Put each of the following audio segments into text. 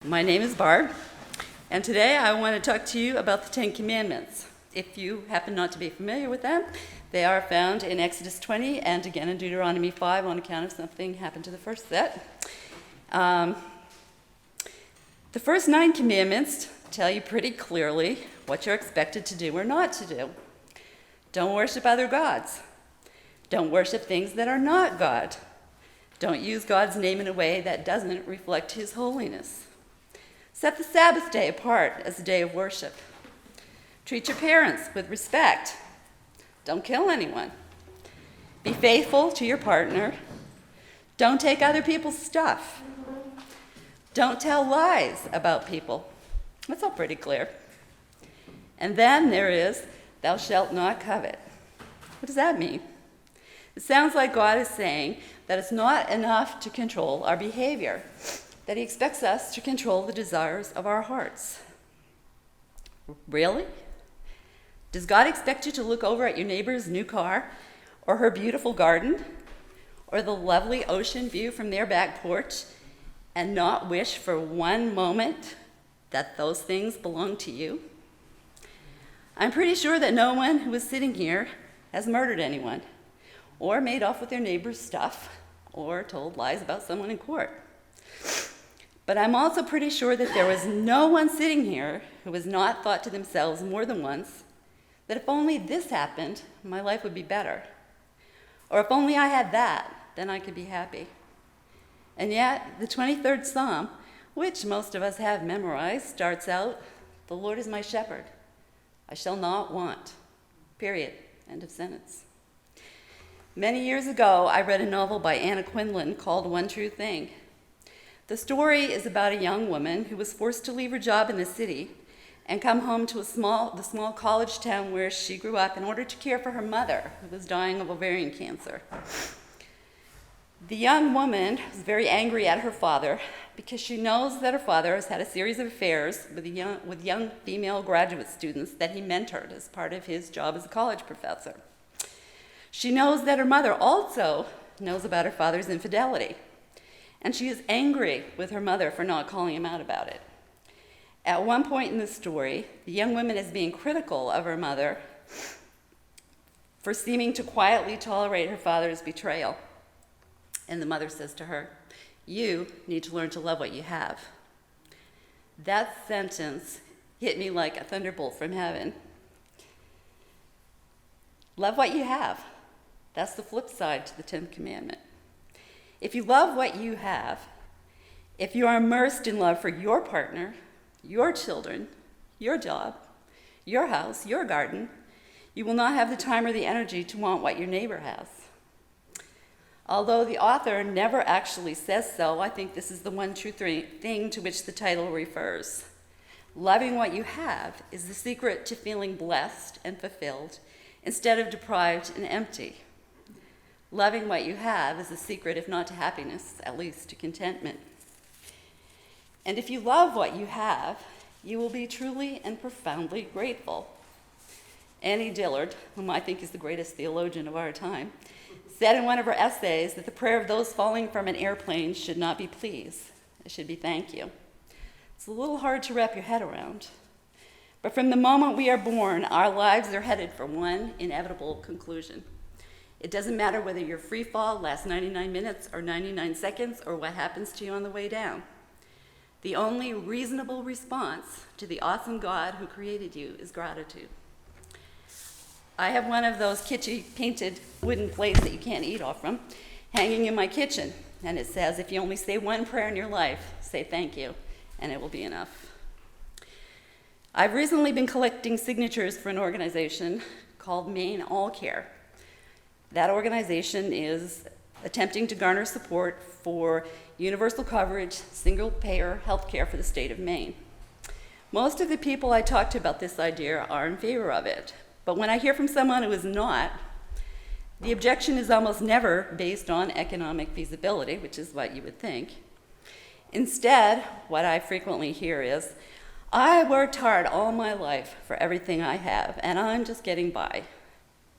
My name is Barb, and today I want to talk to you about the Ten Commandments. If you happen not to be familiar with them, they are found in Exodus 20 and again in Deuteronomy 5 on account of something happened to the first set. The first 9 commandments tell you pretty clearly what you're expected to do or not to do. Don't worship other gods. Don't worship things that are not God. Don't use God's name in a way that doesn't reflect His holiness. Set the Sabbath day apart as a day of worship. Treat your parents with respect. Don't kill anyone. Be faithful to your partner. Don't take other people's stuff. Don't tell lies about people. That's all pretty clear. And then there is, thou shalt not covet. What does that mean? It sounds like God is saying that it's not enough to control our behavior, that He expects us to control the desires of our hearts. Really? Does God expect you to look over at your neighbor's new car, or her beautiful garden, or the lovely ocean view from their back porch, and not wish for one moment that those things belong to you? I'm pretty sure that no one who is sitting here has murdered anyone, or made off with their neighbor's stuff, or told lies about someone in court. But I'm also pretty sure that there was no one sitting here who has not thought to themselves more than once that if only this happened, my life would be better. Or if only I had that, then I could be happy. And yet, the 23rd Psalm, which most of us have memorized, starts out, "The Lord is my shepherd. I shall not want." Period. End of sentence. Many years ago, I read a novel by Anna Quindlen called One True Thing. The story is about a young woman who was forced to leave her job in the city and come home to the small college town where she grew up in order to care for her mother, who was dying of ovarian cancer. The young woman is very angry at her father because she knows that her father has had a series of affairs with young female graduate students that he mentored as part of his job as a college professor. She knows that her mother also knows about her father's infidelity, and she is angry with her mother for not calling him out about it. At one point in the story, the young woman is being critical of her mother for seeming to quietly tolerate her father's betrayal. And the mother says to her, "You need to learn to love what you have." That sentence hit me like a thunderbolt from heaven. Love what you have. That's the flip side to the 10th commandment. If you love what you have, if you are immersed in love for your partner, your children, your job, your house, your garden, you will not have the time or the energy to want what your neighbor has. Although the author never actually says so, I think this is the one true thing to which the title refers. Loving what you have is the secret to feeling blessed and fulfilled instead of deprived and empty. Loving what you have is the secret, if not to happiness, at least to contentment. And if you love what you have, you will be truly and profoundly grateful. Annie Dillard, whom I think is the greatest theologian of our time, said in one of her essays that the prayer of those falling from an airplane should not be please, it should be thank you. It's a little hard to wrap your head around. But from the moment we are born, our lives are headed for one inevitable conclusion. It doesn't matter whether your free fall lasts 99 minutes or 99 seconds or what happens to you on the way down. The only reasonable response to the awesome God who created you is gratitude. I have one of those kitschy painted wooden plates that you can't eat off from hanging in my kitchen, and it says, if you only say one prayer in your life, say thank you, and it will be enough. I've recently been collecting signatures for an organization called Maine All Care. That organization is attempting to garner support for universal coverage, single-payer health care for the state of Maine. Most of the people I talk to about this idea are in favor of it, but when I hear from someone who is not, the objection is almost never based on economic feasibility, which is what you would think. Instead, what I frequently hear is, "I worked hard all my life for everything I have, and I'm just getting by.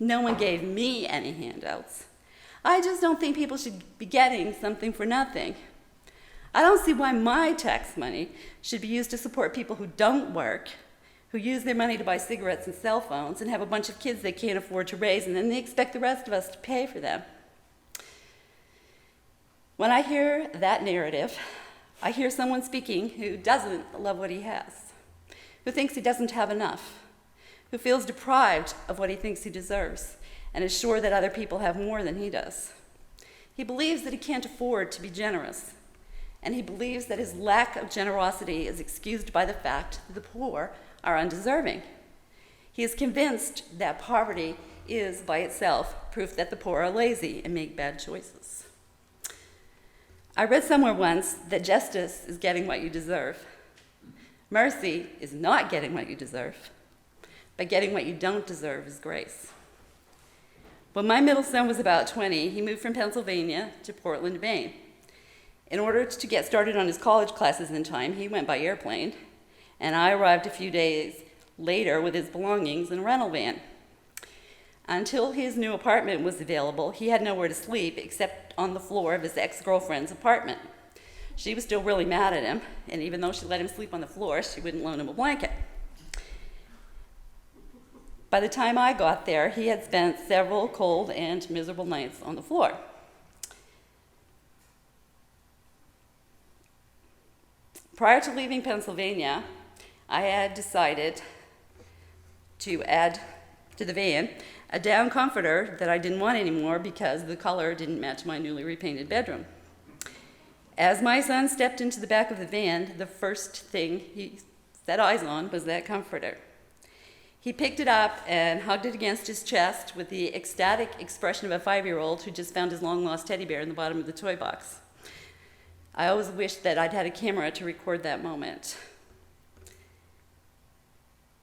No one gave me any handouts. I just don't think people should be getting something for nothing. I don't see why my tax money should be used to support people who don't work, who use their money to buy cigarettes and cell phones and have a bunch of kids they can't afford to raise, and then they expect the rest of us to pay for them. When I hear that narrative, I hear someone speaking who doesn't love what he has, who thinks he doesn't have enough, who feels deprived of what he thinks he deserves, and is sure that other people have more than he does. He believes that he can't afford to be generous, and he believes that his lack of generosity is excused by the fact that the poor are undeserving. He is convinced that poverty is, by itself, proof that the poor are lazy and make bad choices. I read somewhere once that justice is getting what you deserve. Mercy is not getting what you deserve, but getting what you don't deserve is grace. When my middle son was about 20, he moved from Pennsylvania to Portland, Maine. In order to get started on his college classes in time, he went by airplane, and I arrived a few days later with his belongings in a rental van. Until his new apartment was available, he had nowhere to sleep except on the floor of his ex-girlfriend's apartment. She was still really mad at him, and even though she let him sleep on the floor, she wouldn't loan him a blanket. By the time I got there, he had spent several cold and miserable nights on the floor. Prior to leaving Pennsylvania, I had decided to add to the van a down comforter that I didn't want anymore because the color didn't match my newly repainted bedroom. As my son stepped into the back of the van, the first thing he set eyes on was that comforter. He picked it up and hugged it against his chest with the ecstatic expression of a 5-year-old who just found his long-lost teddy bear in the bottom of the toy box. I always wished that I'd had a camera to record that moment.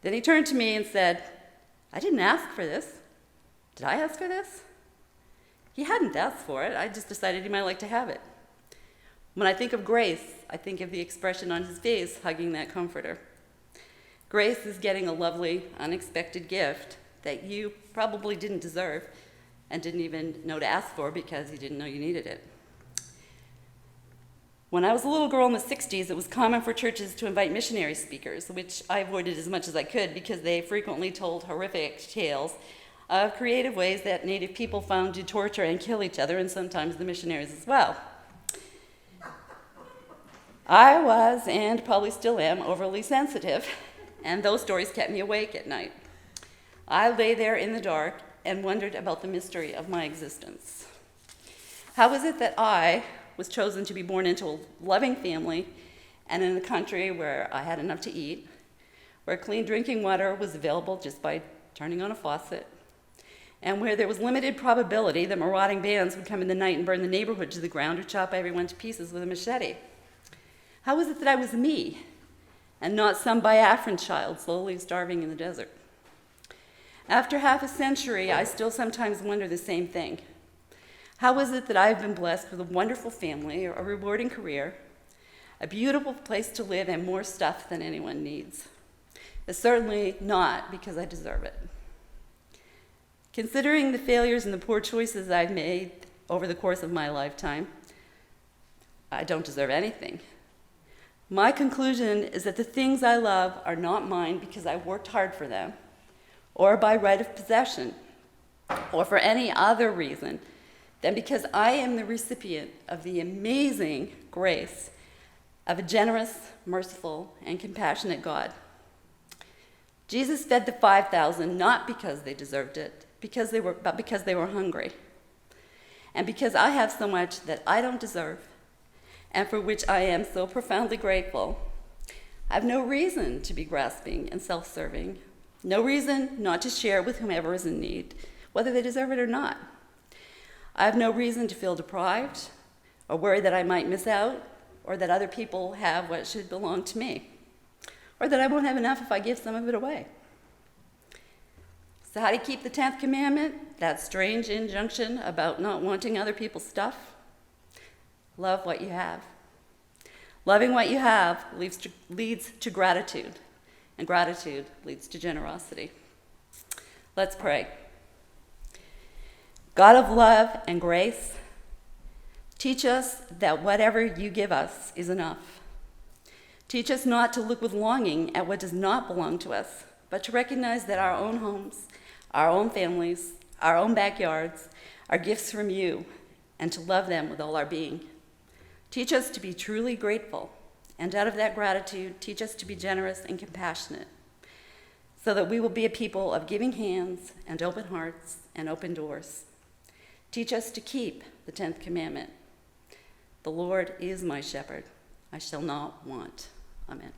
Then he turned to me and said, "I didn't ask for this. Did I ask for this?" He hadn't asked for it. I just decided he might like to have it. When I think of grace, I think of the expression on his face hugging that comforter. Grace is getting a lovely, unexpected gift that you probably didn't deserve and didn't even know to ask for because you didn't know you needed it. When I was a little girl in the 60s, it was common for churches to invite missionary speakers, which I avoided as much as I could because they frequently told horrific tales of creative ways that Native people found to torture and kill each other, and sometimes the missionaries as well. I was, and probably still am, overly sensitive, and those stories kept me awake at night. I lay there in the dark and wondered about the mystery of my existence. How is it that I was chosen to be born into a loving family and in a country where I had enough to eat, where clean drinking water was available just by turning on a faucet, and where there was limited probability that marauding bands would come in the night and burn the neighborhood to the ground or chop everyone to pieces with a machete? How is it that I was me and not some Biafran child slowly starving in the desert? After half a century, I still sometimes wonder the same thing. How is it that I've been blessed with a wonderful family, a rewarding career, a beautiful place to live, and more stuff than anyone needs? It's certainly not because I deserve it. Considering the failures and the poor choices I've made over the course of my lifetime, I don't deserve anything. My conclusion is that the things I love are not mine because I worked hard for them, or by right of possession, or for any other reason than because I am the recipient of the amazing grace of a generous, merciful, and compassionate God. Jesus fed the 5,000 not because they deserved it, but because they were hungry. And because I have so much that I don't deserve, and for which I am so profoundly grateful, I have no reason to be grasping and self-serving, no reason not to share with whomever is in need, whether they deserve it or not. I have no reason to feel deprived or worry that I might miss out or that other people have what should belong to me or that I won't have enough if I give some of it away. So how do you keep the 10th commandment, that strange injunction about not wanting other people's stuff? Love what you have. Loving what you have leads to gratitude, and gratitude leads to generosity. Let's pray. God of love and grace, Teach us that whatever you give us is enough. Teach us not to look with longing at what does not belong to us, but to recognize that our own homes, our own families, our own backyards are gifts from you, and to love them with all our being. Teach us to be truly grateful, and out of that gratitude, teach us to be generous and compassionate, so that we will be a people of giving hands and open hearts and open doors. Teach us to keep the 10th commandment. The Lord is my shepherd. I shall not want. Amen.